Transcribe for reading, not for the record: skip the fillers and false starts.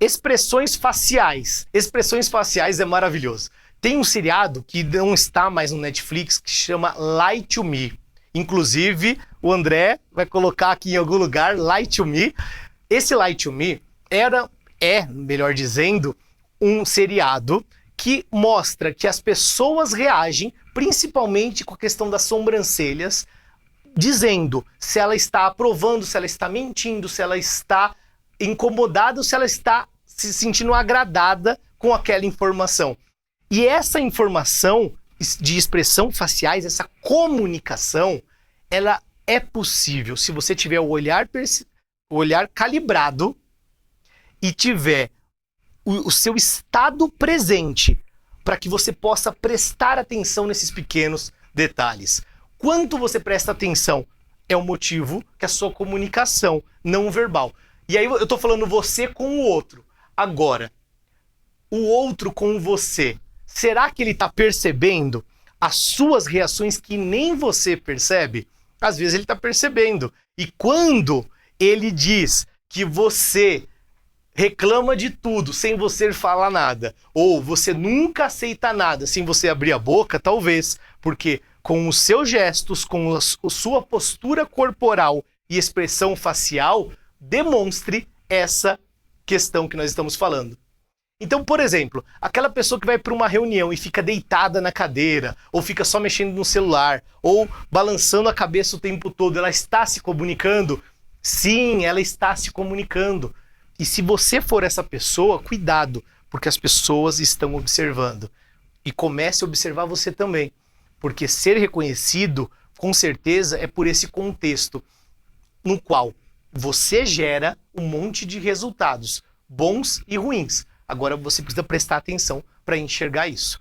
Expressões faciais. Expressões faciais é maravilhoso. Tem um seriado que não está mais no Netflix que chama Lie to Me. Inclusive, o André vai colocar aqui em algum lugar, Lie to Me. Esse Lie to Me melhor dizendo, um seriado que mostra que as pessoas reagem, principalmente com a questão das sobrancelhas, dizendo se ela está aprovando, se ela está mentindo, se ela está incomodada ou se ela está se sentindo agradada com aquela informação. E essa informação de expressão faciais, essa comunicação, ela é possível se você tiver o olhar calibrado e tiver o seu estado presente para que você possa prestar atenção nesses pequenos detalhes. Quanto você presta atenção é o motivo que a sua comunicação não verbal. E aí eu tô falando você com o outro. Agora, o outro com você, será que ele tá percebendo as suas reações que nem você percebe? Às vezes ele tá percebendo. E quando ele diz que você reclama de tudo sem você falar nada, ou você nunca aceita nada sem você abrir a boca, talvez, porque com os seus gestos, com a sua postura corporal e expressão facial, demonstre essa questão que nós estamos falando. Então, por exemplo, aquela pessoa que vai para uma reunião e fica deitada na cadeira, ou fica só mexendo no celular, ou balançando a cabeça o tempo todo, ela está se comunicando? Sim, ela está se comunicando. E se você for essa pessoa, cuidado, porque as pessoas estão observando. E comece a observar você também. Porque ser reconhecido, com certeza, é por esse contexto no qual você gera um monte de resultados, bons e ruins. Agora você precisa prestar atenção para enxergar isso.